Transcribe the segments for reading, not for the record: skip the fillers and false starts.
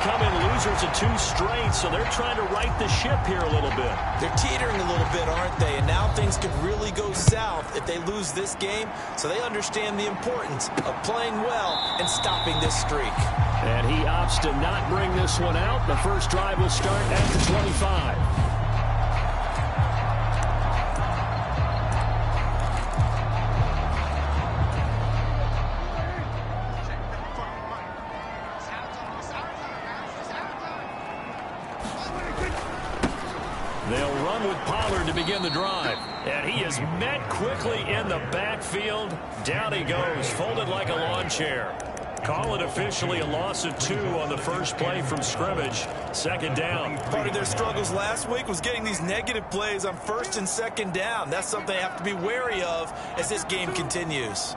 come in losers of 2 straight, so they're trying to right the ship here a little bit. They're teetering a little bit, aren't they? And now things could really go south if they lose this game, so they understand the importance of playing well and stopping this streak. And he opts to not bring this one out. The first drive will start at the 25. They'll run with Pollard to begin the drive. And he is met quickly in the backfield. Down he goes, folded like a lawn chair. Call it officially a loss of 2 on the first play from scrimmage. Second down. Part of their struggles last week was getting these negative plays on first and second down. That's something they have to be wary of as this game continues.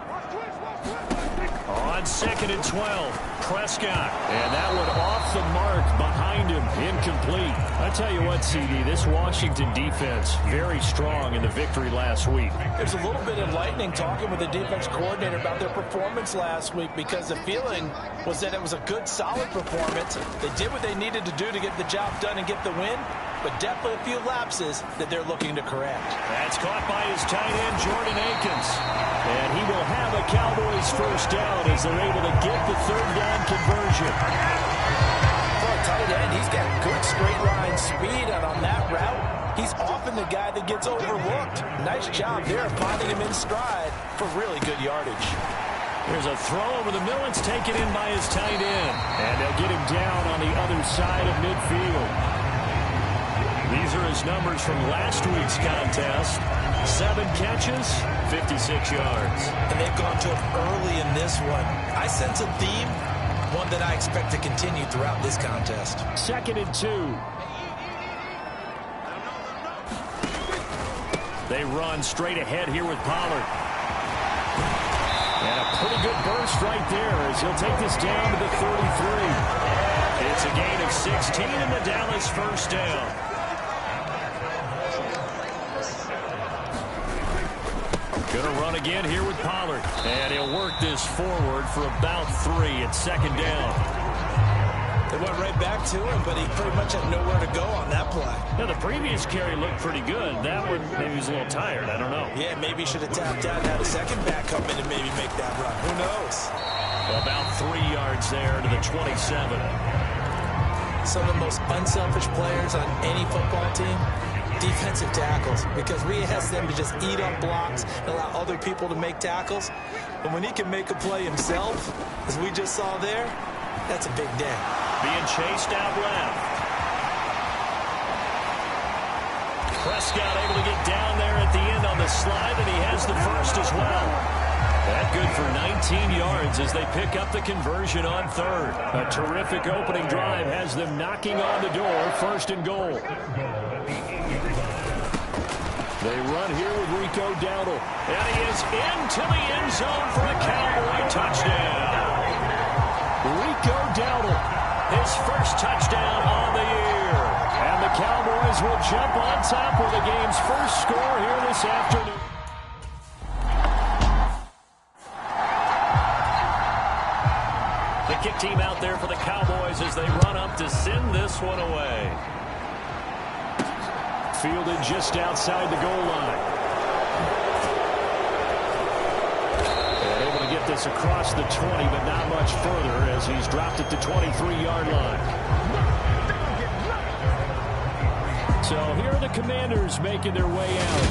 On 2nd and 12, Prescott. And that one off the mark behind him. Incomplete. I tell you what, CD, this Washington defense, very strong in the victory last week. There's a little bit enlightening talking with the defense coordinator about their performance last week, because the feeling was that it was a good, solid performance. They did what they needed to do to get the job done and get the win, but definitely a few lapses that they're looking to correct. That's caught by his tight end, Jordan Akins. And he will have a Cowboys first down as they're able to get the third down conversion. For a tight end, he's got good straight line speed, and on that route, he's often the guy that gets overlooked. Nice job there of finding him in stride for really good yardage. There's a throw over the middle. It's taken in by his tight end. And they'll get him down on the other side of midfield. These are his numbers from last week's contest. 7 catches, 56 yards. And they've gone to him early in this one. I sense a theme, one that I expect to continue throughout this contest. 2nd and 2. They run straight ahead here with Pollard. And a pretty good burst right there as he'll take this down to the 33. It's a gain of 16 and the Dallas first down. Going to run again here with Pollard. And he'll work this forward for about 3 at 2nd down. They went right back to him, but he pretty much had nowhere to go on that play. Now, the previous carry looked pretty good. That one, maybe he was a little tired. I don't know. Yeah, maybe he should have tapped out and had a second back come in and maybe make that run. Who knows? About 3 yards there to the 27. Some of the most unselfish players on any football team, defensive tackles, because we ask them to just eat up blocks and allow other people to make tackles. But when he can make a play himself, as we just saw there, that's a big day. Being chased out left. Prescott able to get down there at the end on the slide, and he has the first as well. That good for 19 yards as they pick up the conversion on 3rd. A terrific opening drive has them knocking on the door, 1st and goal. They run here with Rico Dowdle. And he is into the end zone for a Cowboy touchdown. Rico Dowdle, his first touchdown on the year. And the Cowboys will jump on top with the game's first score here this afternoon. The kick team out there for the Cowboys as they run up to send this one away. Fielded just outside the goal line. And able to get this across the 20, but not much further as he's dropped at the 23-yard line. So here are the Commanders making their way out.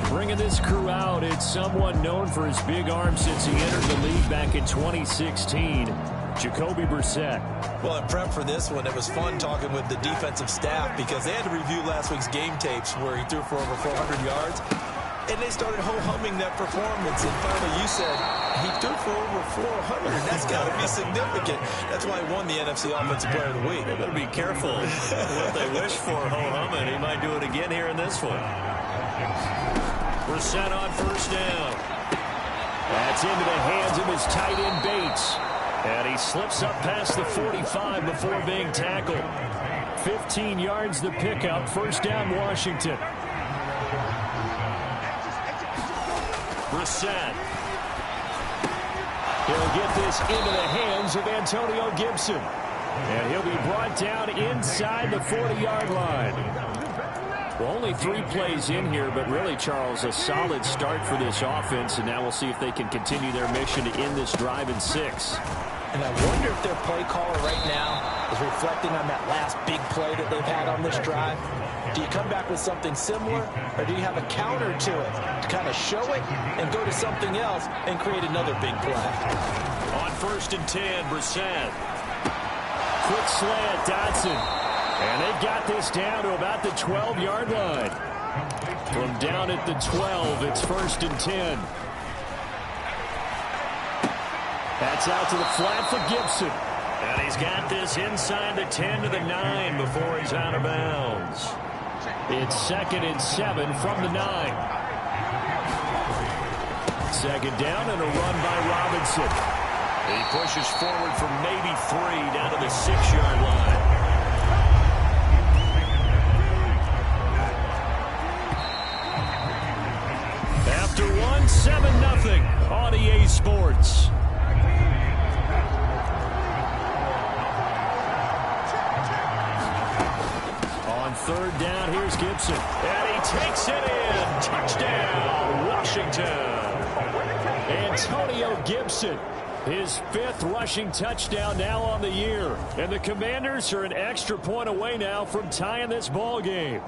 Bringing this crew out, it's someone known for his big arm since he entered the league back in 2016. Jacoby Brissett. Well, in prep for this one, it was fun talking with the defensive staff because they had to review last week's game tapes where he threw for over 400 yards. And they started ho-humming that performance. And finally, you said he threw for over 400. That's got to be significant. That's why he won the NFC Offensive Player of the Week. They better be careful what they wish for, ho-humming. He might do it again here in this one. Brissett on first down. That's into the hands of his tight end Bates. And he slips up past the 45 before being tackled. 15 yards the pickup. First down, Washington. Brissett. He'll get this into the hands of Antonio Gibson. And he'll be brought down inside the 40-yard line. Well, only 3 plays in here, but really, Charles, a solid start for this offense. And now we'll see if they can continue their mission to end this drive in 6. And I wonder if their play caller right now is reflecting on that last big play that they've had on this drive. Do you come back with something similar, or do you have a counter to it to kind of show it and go to something else and create another big play? On 1st and 10, Brissett. Quick slant, Dotson. And they've got this down to about the 12-yard line. From down at the 12, it's 1st and 10. That's out to the flat for Gibson. And he's got this inside the 10 to the 9 before he's out of bounds. It's 2nd and 7 from the 9. 2nd down and a run by Robinson. He pushes forward for maybe 3 down to the 6-yard line. After 7-0 on EA Sports. On 3rd down, here's Gibson. And he takes it in. Touchdown, Washington. Antonio Gibson, his 5th rushing touchdown now on the year. And the Commanders are an extra point away now from tying this ball game.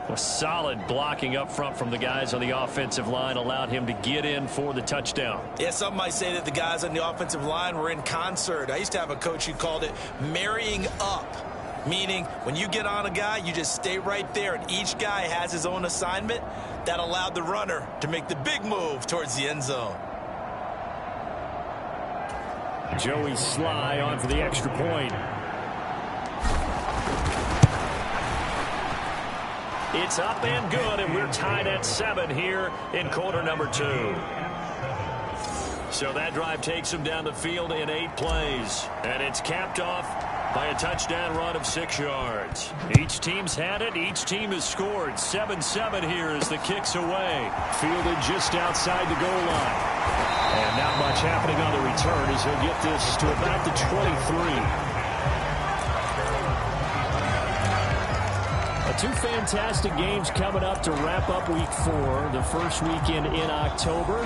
A solid blocking up front from the guys on the offensive line allowed him to get in for the touchdown. Yeah, some might say that the guys on the offensive line were in concert. I used to have a coach who called it marrying up, meaning when you get on a guy, you just stay right there, and each guy has his own assignment. That allowed the runner to make the big move towards the end zone. Joey Sly on for the extra point. It's up and good, and we're tied at 7 here in quarter number 2. So that drive takes them down the field in 8 plays. And it's capped off by a touchdown run of 6 yards. Each team's had it. Each team has scored. 7-7 here as the kick's away. Fielded just outside the goal line. And not much happening on the return as he'll get this to about the 23. 2 fantastic games coming up to wrap up week 4, the first weekend in October.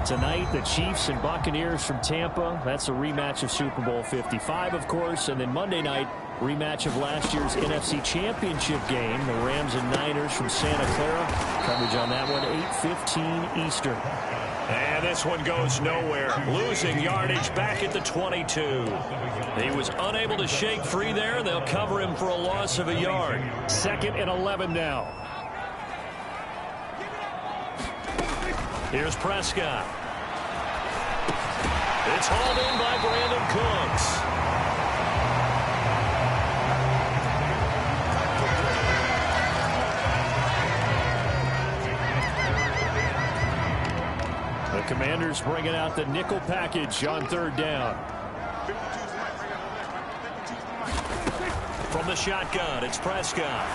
Tonight, the Chiefs and Buccaneers from Tampa. That's a rematch of Super Bowl 55, of course. And then Monday night, rematch of last year's NFC Championship game, the Rams and Niners from Santa Clara. Coverage on that one, 8:15 Eastern. And this one goes nowhere. Losing yardage back at the 22. He was unable to shake free there. They'll cover him for a loss of a yard. 2nd and 11 now. Here's Prescott. It's hauled in by Brandon Cooks. The Commanders bringing out the nickel package on 3rd down. From the shotgun, it's Prescott.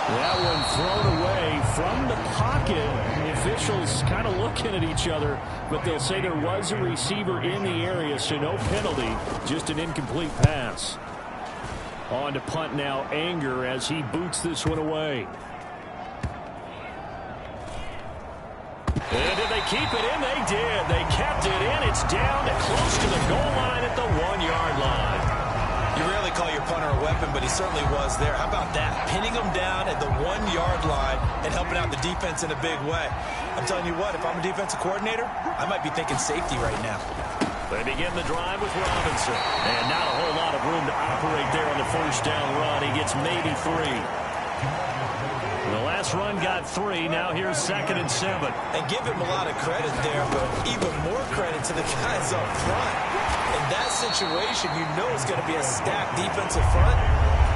That one thrown away from the pocket. The officials kind of looking at each other, but they'll say there was a receiver in the area, so no penalty, just an incomplete pass. On to punt now, Anger, as he boots this one away. And did they keep it in? They did. They kept it in. It's down close to the goal line at the 1-yard line. You rarely call your punter a weapon, but he certainly was there. How about that? Pinning him down at the 1-yard line and helping out the defense in a big way. I'm telling you what, if I'm a defensive coordinator, I might be thinking safety right now. They begin the drive with Robinson. And not a whole lot of room to operate there on the 1st down run. He gets maybe 3. The last run got 3. Now here's 2nd and 7. And give him a lot of credit there, but even more credit to the guys up front. In that situation, you know it's going to be a stacked defensive front.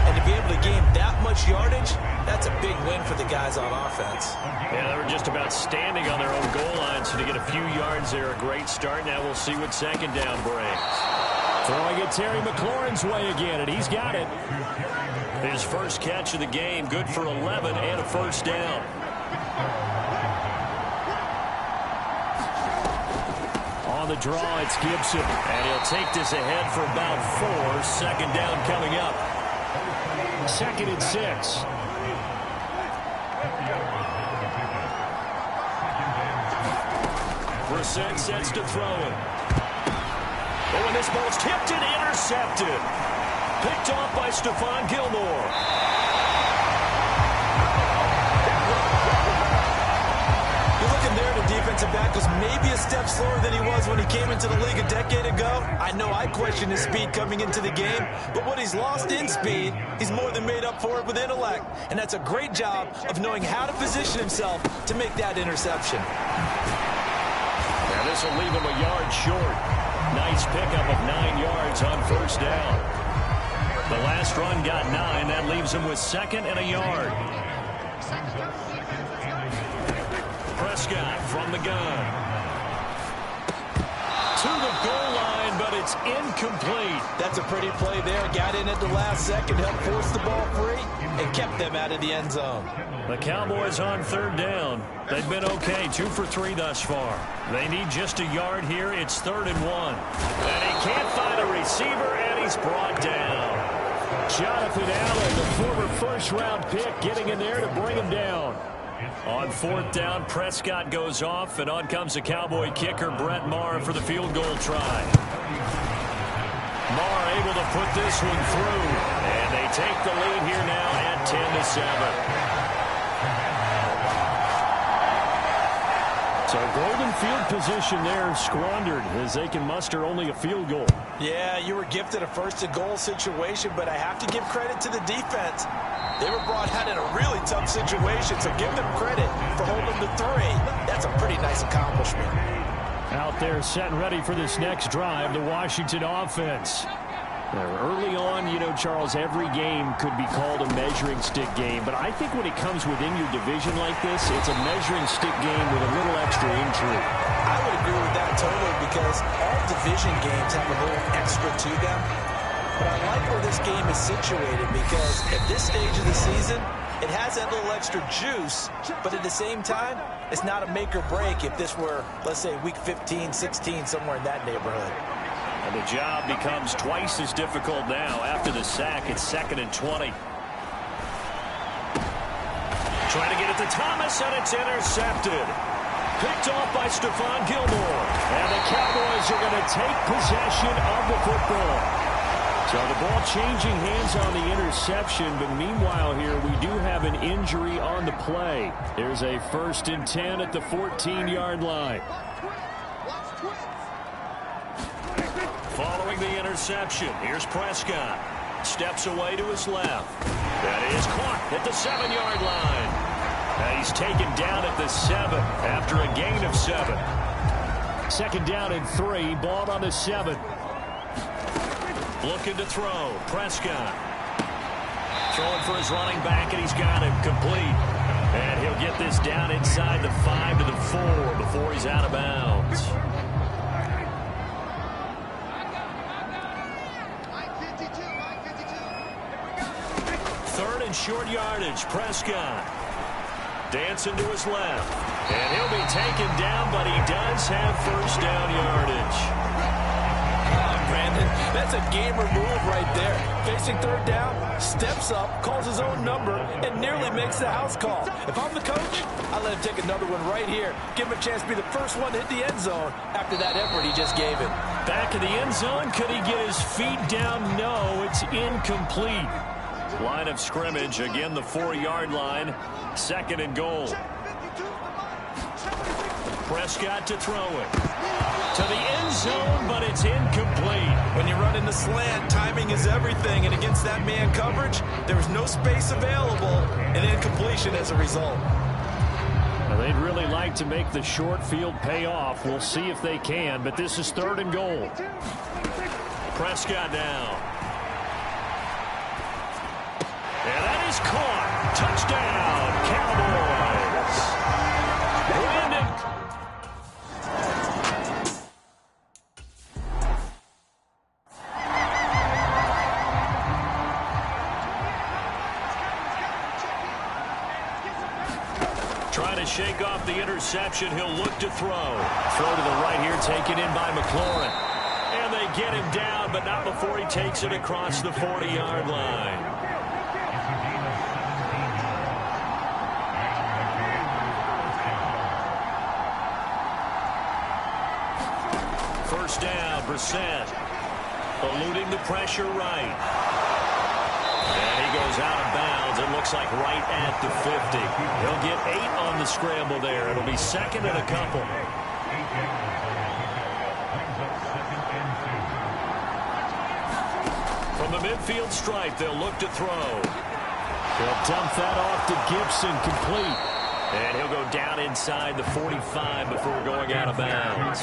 And to be able to gain that much yardage, that's a big win for the guys on offense. Yeah, they were just about standing on their own goal line, so to get a few yards there, a great start. Now we'll see what 2nd down brings. Throwing it Terry McLaurin's way again, and he's got it. His first catch of the game, good for 11 and a 1st down. On the draw, it's Gibson. And he'll take this ahead for about 4. Second down coming up. 2nd and 6. Brissett sets to throw it. Oh, and this ball's tipped and intercepted. Picked off by Stephon Gilmore. You're looking there, the defensive back was maybe a step slower than he was when he came into the league a decade ago. I know I questioned his speed coming into the game, but what he's lost in speed, he's more than made up for it with intellect. And that's a great job of knowing how to position himself to make that interception. Now this will leave him a yard short. Nice pickup of 9 yards on first down. The last run got 9. That leaves him with 2nd and a yard. Prescott from the gun. To the goal line, but it's incomplete. That's a pretty play there. Got in at the last second, helped force the ball free, and kept them out of the end zone. The Cowboys on 3rd down. They've been okay, 2 for 3 thus far. They need just a yard here. It's 3rd and 1. And he can't find a receiver, and he's brought down. Jonathan Allen, the former first-round pick, getting in there to bring him down. On 4th down, Prescott goes off, and on comes the Cowboy kicker, Brett Maher, for the field goal try. Maher able to put this one through, and they take the lead here now at 10-7. So golden field position there squandered as they can muster only a field goal. Yeah, you were gifted a 1st-and-goal situation, but I have to give credit to the defense. They were brought out in a really tough situation, so give them credit for holding the 3. That's a pretty nice accomplishment. Out there set and ready for this next drive, the Washington offense. Early on, you know, Charles, every game could be called a measuring stick game, but I think when it comes within your division like this, it's a measuring stick game with a little extra intrigue. I would agree with that totally, because all division games have a little extra to them. But I like where this game is situated, because at this stage of the season, it has that little extra juice, but at the same time, it's not a make or break if this were, let's say, week 15, 16, somewhere in that neighborhood. And the job becomes twice as difficult now. After the sack, it's 2nd and 20. Trying to get it to Thomas, and it's intercepted. Picked off by Stephon Gilmore. And the Cowboys are going to take possession of the football. So the ball changing hands on the interception, but meanwhile here we do have an injury on the play. There's a 1st and 10 at the 14-yard line. Following the interception, here's Prescott. Steps away to his left. That is caught at the 7-yard line. Now he's taken down at the 7 after a gain of 7. 2nd down and 3, ball on the 7. Looking to throw, Prescott. Throwing for his running back, and he's got it complete. And he'll get this down inside the 5 to the 4 before he's out of bounds. 3rd and short yardage, Prescott. Dancing to his left. And he'll be taken down, but he does have 1st down yardage. Brandon, that's a gamer move right there. Facing 3rd down, steps up, calls his own number, and nearly makes the house call. If I'm the coach, I let him take another one right here. Give him a chance to be the first one to hit the end zone after that effort he just gave him. Back of the end zone, could he get his feet down? No, it's incomplete. Line of scrimmage, again the 4-yard line. 2nd and goal. Prescott to throw it. To the end zone, but it's incomplete. When you run in the slant, timing is everything, and against that man coverage, there's no space available, and incompletion as a result. Now, they'd really like to make the short field pay off. We'll see if they can, but this is 3rd and goal. Prescott now. And that is caught. Touchdown, Cowboys. Brandon. Trying to shake off the interception. He'll look to throw. Throw to the right here, taken in by McLaurin. And they get him down, but not before he takes it across the 40-yard line. First down, Brissett. Eluding the pressure right. And he goes out of bounds. It looks like right at the 50. He'll get 8 on the scramble there. It'll be second and a couple. From the midfield stripe, they'll look to throw. They'll dump that off to Gibson, complete. And he'll go down inside the 45 before going out of bounds.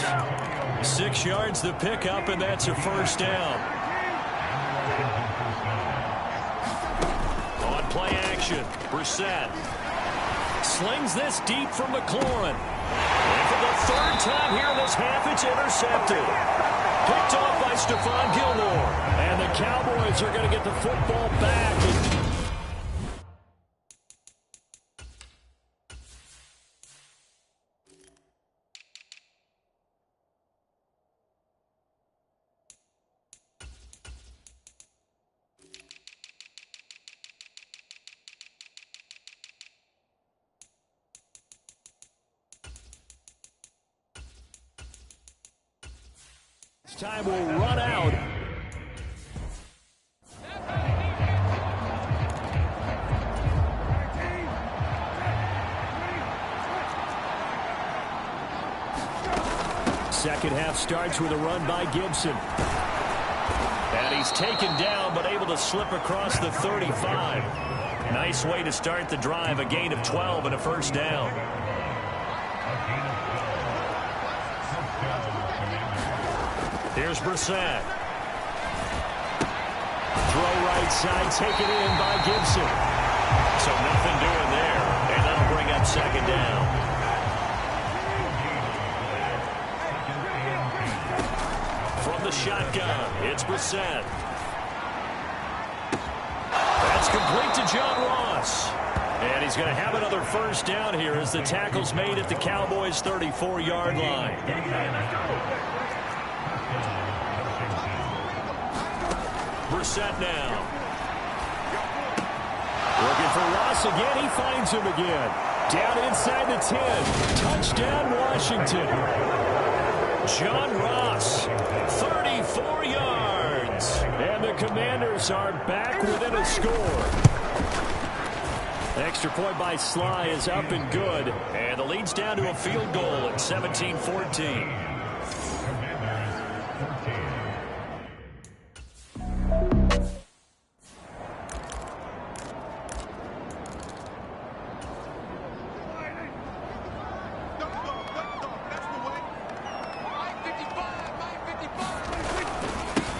6 yards the pickup, and that's a first down. On play action, Brissett slings this deep from McLaurin. And for the 3rd time here in this half, it's intercepted. Picked off by Stephon Gilmore. And the Cowboys are going to get the football back. Time will run out. Second half starts with a run by Gibson. And he's taken down, but able to slip across the 35. Nice way to start the drive. A gain of 12 and a first down. Here's Brissett. Throw right side, taken in by Gibson. So nothing doing there, and that'll bring up second down. From the shotgun, it's Brissett. That's complete to John Ross. And he's going to have another first down here as the tackle's made at the Cowboys' 34-yard line. Brissett now. Looking for Ross again. He finds him again. Down inside the 10. Touchdown, Washington. John Ross, 34 yards. And the Commanders are back within a score. Extra point by Sly is up and good. And the lead's down to a field goal at 17-14.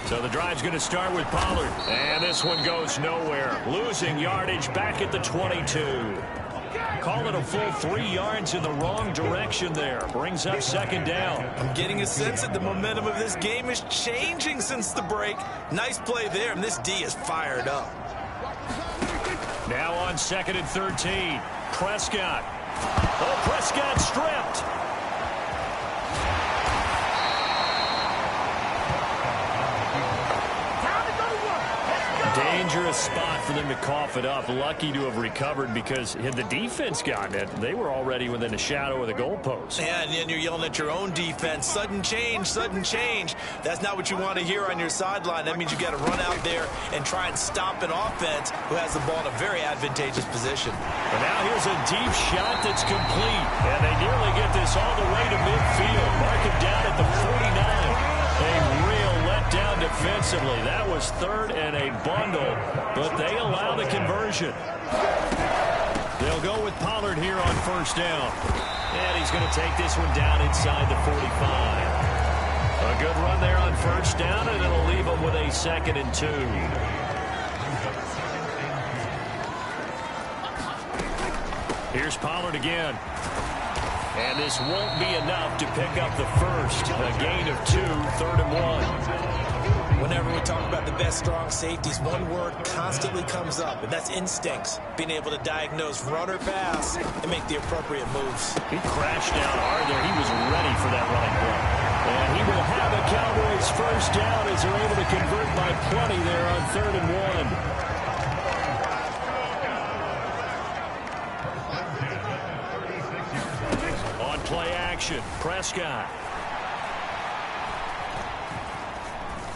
So the drive's going to start with Pollard. And this one goes nowhere. Losing yardage back at the 22. Call it a full 3 yards in the wrong direction there. Brings up second down. I'm getting a sense that the momentum of this game is changing since the break. Nice play there, and this D is fired up. Now on 2nd and 13. Prescott. Oh, Prescott stripped. Dangerous spot for them to cough it up. Lucky to have recovered because had the defense gotten it, they were already within a shadow of the goalpost. Yeah, and then you're yelling at your own defense. Sudden change, sudden change. That's not what you want to hear on your sideline. That means you got to run out there and try and stop an offense who has the ball in a very advantageous position. And now here's a deep shot that's complete. And they nearly get this all the way to midfield. Mark him down at the 49. A real letdown defensively. That was 3rd and a bundle, but they allow the conversion. They'll go with Pollard here on first down. And he's going to take this one down inside the 45. A good run there on first down, and it'll leave him with a 2nd and 2. Here's Pollard again. And this won't be enough to pick up the first. A gain of 2, 3rd and 1. Whenever we talk about the best strong safeties, one word constantly comes up, and that's instincts. Being able to diagnose run or pass and make the appropriate moves. He crashed down hard there. He was ready for that running play. And he will have a Cowboys first down as they're able to convert by plenty there on 3rd and 1. On play action, Prescott.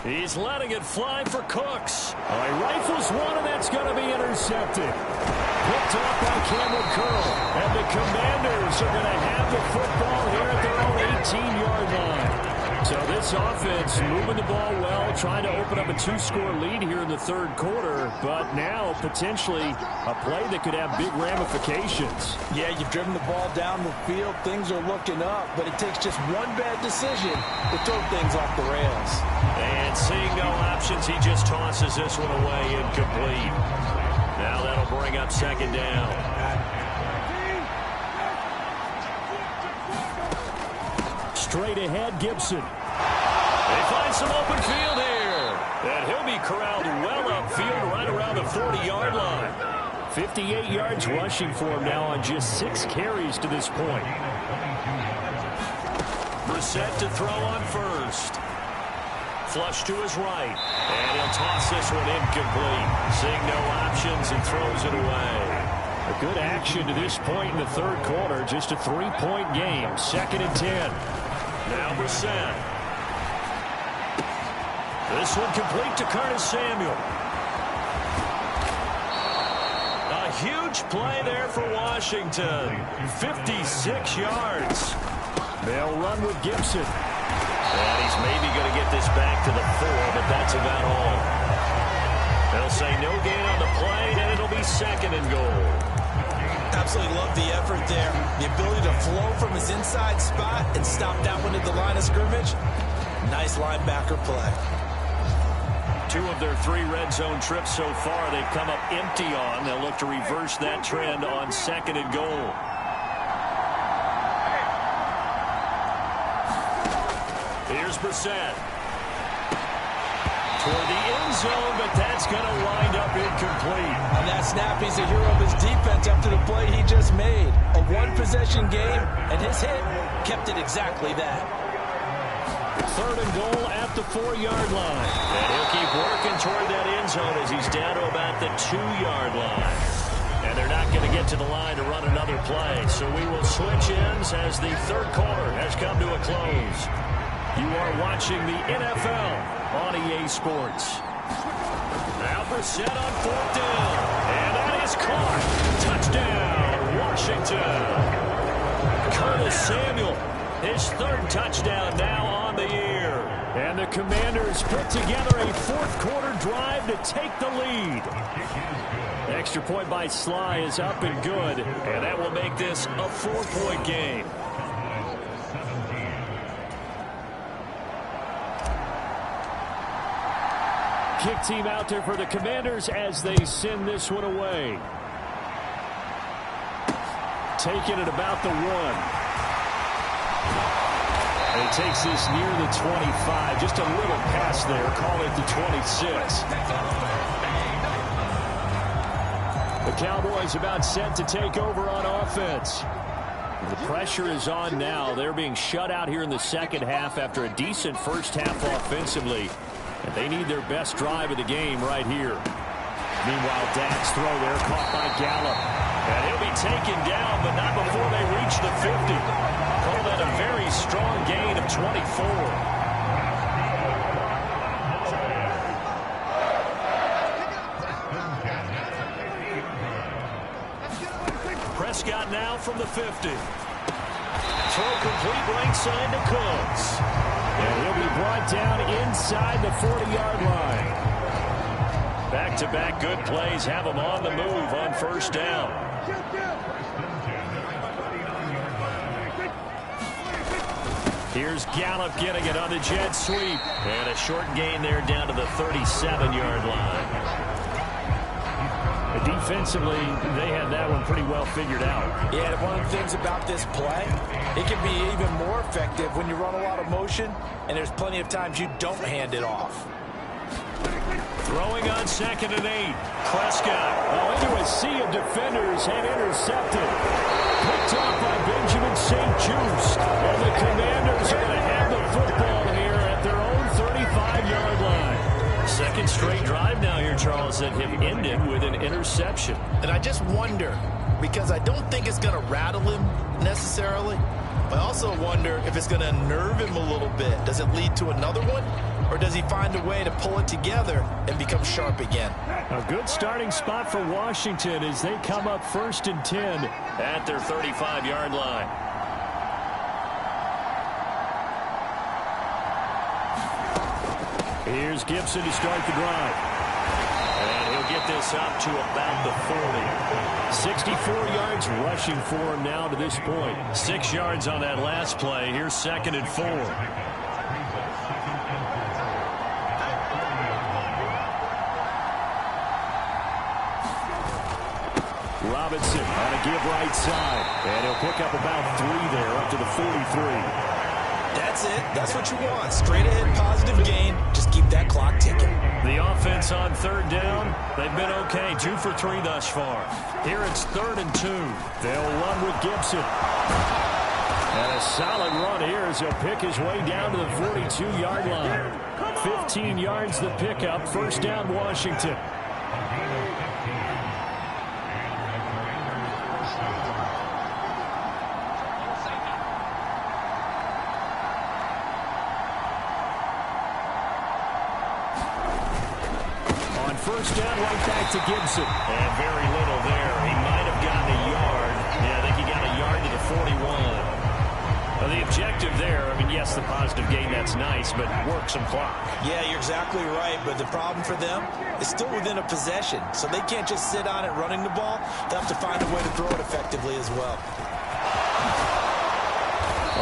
He's letting it fly for Cooks. He rifles one, and that's going to be intercepted. Picked off by Cameron Curl. And the Commanders are going to have the football here at their own 18-yard line. So this offense moving the ball well, trying to open up a 2-score lead here in the 3rd quarter, but now potentially a play that could have big ramifications. Yeah, you've driven the ball down the field. Things are looking up, but it takes just one bad decision to throw things off the rails. And seeing no options, he just tosses this one away, incomplete. Now that'll bring up 2nd down. Straight ahead, Gibson. They find some open field here. And he'll be corralled well upfield right around the 40-yard line. 58 yards rushing for him now on just 6 carries to this point. Brissett to throw on first. Flush to his right. And he'll toss this one incomplete. Seeing no options and throws it away. A good action to this point in the 3rd quarter. Just a 3-point game. 2nd and 10. Now Brissett. This one complete to Curtis Samuel. A huge play there for Washington. 56 yards. They'll run with Gibson. And he's maybe going to get this back to the 4, but that's about all. They'll say no gain on the play, and it'll be 2nd and goal. Absolutely love the effort there. The ability to flow from his inside spot and stop that one at the line of scrimmage. Nice linebacker play. 2 of their 3 red zone trips so far they've come up empty on. They'll look to reverse that trend on 2nd and goal. Here's Brissett. Toward the end zone, but that's going to wind up incomplete. On that snap, he's a hero of his defense after the play he just made. A one-possession game, and his hit kept it exactly that. 3rd and goal at the 4-yard line. And he'll keep working toward that end zone as he's down to about the 2-yard line. And they're not going to get to the line to run another play. So we will switch ends as the 3rd quarter has come to a close. You are watching the NFL on EA Sports. Now Brissett on 4th down. And that is caught. Touchdown, Washington. Curtis Samuel, his 3rd touchdown now on the year. And the Commanders put together a 4th quarter drive to take the lead. Extra point by Sly is up and good. And that will make this a 4-point game. Kick team out there for the Commanders as they send this one away. Taking it about the 1. And he takes this near the 25. Just a little pass there. Call it the 26. The Cowboys about set to take over on offense. The pressure is on now. They're being shut out here in the 2nd half after a decent first half offensively. And they need their best drive of the game right here. Meanwhile, Dak's throw there caught by Gallup. And he'll be taken down, but not before they reach the 50. Call that a very strong gain of 24. Prescott now from the 50. Throw complete right side to Cooks. And he'll be brought down inside the 40-yard line. Back-to-back good plays have him on the move on 1st down. Here's Gallup getting it on the jet sweep. And a short gain there down to the 37-yard line. Defensively, they had that one pretty well figured out. Yeah, one of the things about this play, it can be even more effective when you run a lot of motion, and there's plenty of times you don't hand it off. Throwing on 2nd and 8. Prescott. Oh, into a sea of defenders and intercepted. Picked off by Benjamin St. Just. And the Commanders are going to have the football here at their own 35-yard line. Second straight drive now here, Charles, that have ended with an interception. And I just wonder, because I don't think it's going to rattle him necessarily, but I also wonder if it's going to unnerve him a little bit. Does it lead to another one? Or does he find a way to pull it together and become sharp again? A good starting spot for Washington as they come up 1st and 10 at their 35-yard line. Here's Gibson to start the drive. And he'll get this up to about the 40. 64 yards rushing for him now to this point. 6 yards on that last play. Here's 2nd and 4. Robinson on a give right side. And he'll pick up about 3 there, up to the 43. That's it. That's what you want. Straight ahead positive gain. Just keep that clock ticking. The offense on 3rd down, they've been okay. 2 for 3 thus far. Here it's 3rd and 2. They'll run with Gibson. And a solid run here as he'll pick his way down to the 42-yard line. 15 yards the pickup. 1st down, Washington. First down, right back to Gibson. And very little there. He might have gotten a yard. Yeah, I think he got a yard to the 41. Well, the objective there, I mean, yes, the positive gain, that's nice, but work some clock. Yeah, you're exactly right, but the problem for them is still within a possession, so they can't just sit on it running the ball. They'll have to find a way to throw it effectively as well.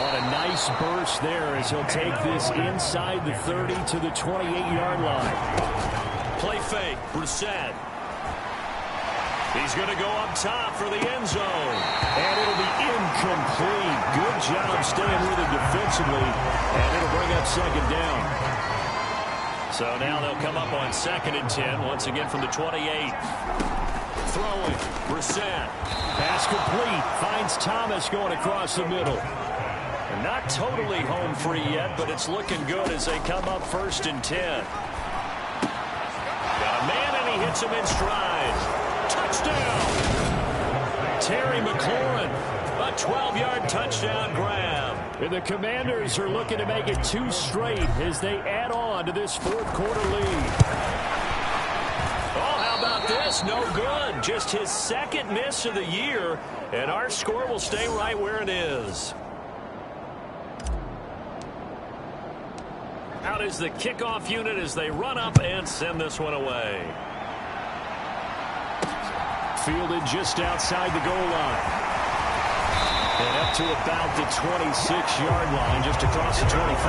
On a nice burst there as he'll take this inside the 30 to the 28-yard line. Play fake, Brissett. He's going to go up top for the end zone. And it'll be incomplete. Good job staying with it defensively. And it'll bring up 2nd down. So now they'll come up on 2nd and 10, once again from the 28. Throwing, Brissett. Pass complete. Finds Thomas going across the middle. And not totally home free yet, but it's looking good as they come up 1st and 10. Man, and he hits him in stride. Touchdown! Terry McLaurin, a 12-yard touchdown grab. And the Commanders are looking to make it 2 straight as they add on to this 4th quarter lead. Oh, how about this? No good. Just his 2nd miss of the year, and our score will stay right where it is. Out is the kickoff unit as they run up and send this one away. Fielded just outside the goal line. And up to about the 26-yard line, just across the 25.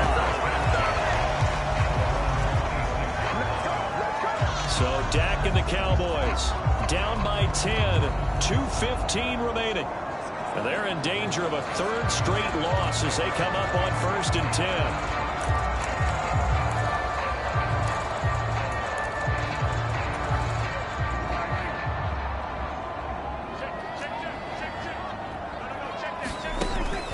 So Dak and the Cowboys down by 10, 2:15 remaining. And they're in danger of a 3rd straight loss as they come up on 1st and 10.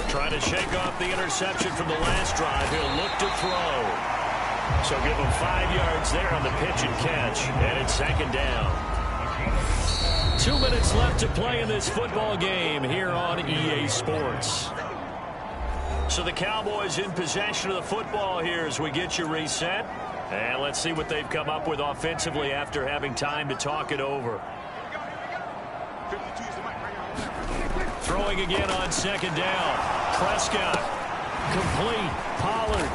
Trying to shake off the interception from the last drive. He'll look to throw. So give him 5 yards there on the pitch and catch. And it's 2nd down. 2 minutes left to play in this football game here on EA Sports. So the Cowboys in possession of the football here as we get you reset. And let's see what they've come up with offensively after having time to talk it over. Throwing again on 2nd down. Prescott. Complete. Pollard.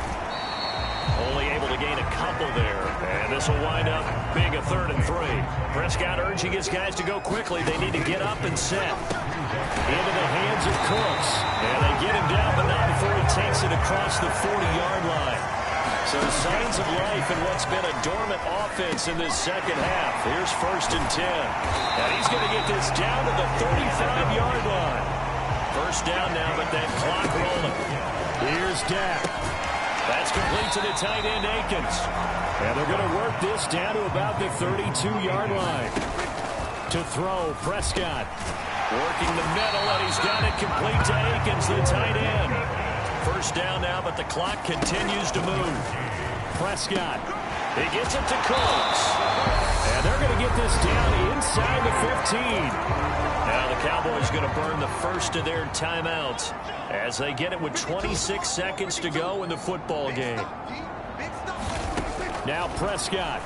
Only able to gain a couple there. And this will wind up being a 3rd and 3. Prescott urging his guys to go quickly. They need to get up and set. Into the hands of Cooks. And they get him down, but not before he takes it across the 40-yard line. So signs of life in what's been a dormant offense in this 2nd half. Here's 1st and 10. And he's going to get this down to the 35-yard line. 1st down now, but that clock rolling. Here's Dak. That's complete to the tight end, Akins. And they're going to work this down to about the 32-yard line. To throw, Prescott. Working the middle, and he's got it complete to Akins, the tight end. First down now, but the clock continues to move. Prescott. He gets it to Cooks. And they're going to get this down inside the 15. Now the Cowboys going to burn the first of their timeouts as they get it with 26 seconds to go in the football game. Now Prescott.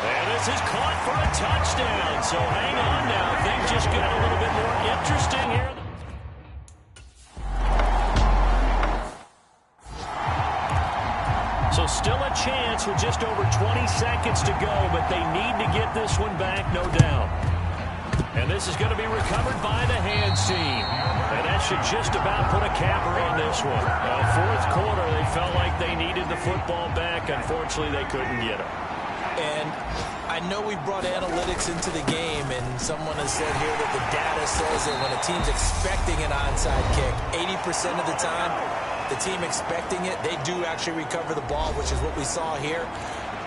And this is caught for a touchdown. So hang on now. Things just get a little bit more interesting here. So still a chance with just over 20 seconds to go, but they need to get this one back, no doubt. And this is going to be recovered by the hands team. And that should just about put a capper on this one. Fourth quarter, they felt like they needed the football back. Unfortunately, they couldn't get it. And I know we brought analytics into the game, and someone has said here that the data says that when a team's expecting an onside kick, 80% of the time, the team expecting it, they do actually recover the ball, which is what we saw here.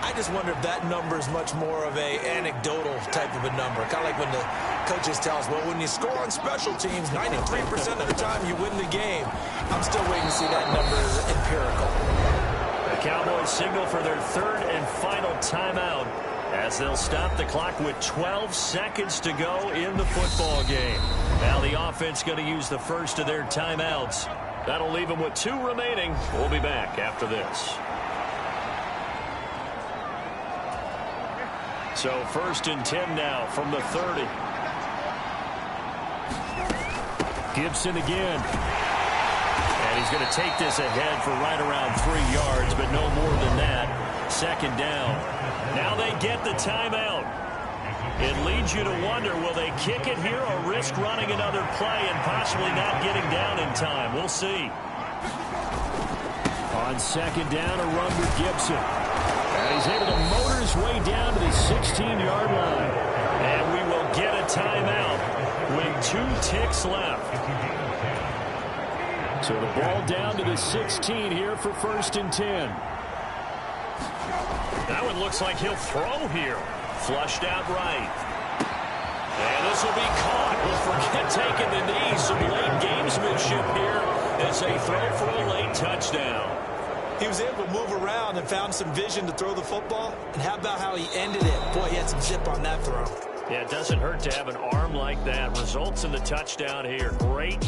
I just wonder if that number is much more of a anecdotal type of a number. Kind of like when the coaches tell us, well, when you score on special teams, 93% of the time you win the game. I'm still waiting to see that number as empirical. The Cowboys signal for their third and final timeout as they'll stop the clock with 12 seconds to go in the football game. Now the offense going to use the first of their timeouts. That'll leave them with 2 remaining. We'll be back after this. So 1st and 10 now from the 30. Gibson again. And he's going to take this ahead for right around 3 yards, but no more than that. 2nd down. Now they get the timeout. It leads you to wonder, will they kick it here or risk running another play and possibly not getting down in time? We'll see. On 2nd down, a run with Gibson. And he's able to motor his way down to the 16-yard line. And we will get a timeout with 2 ticks left. So the ball down to the 16 here for 1st and 10. That one looks like he'll throw here. Flushed out right. And this will be caught. We'll forget taking the knee. Some late gamesmanship here as they throw for a late touchdown. He was able to move around and found some vision to throw the football. And how about how he ended it? Boy, he had some zip on that throw. Yeah, it doesn't hurt to have an arm like that. Results in the touchdown here. Great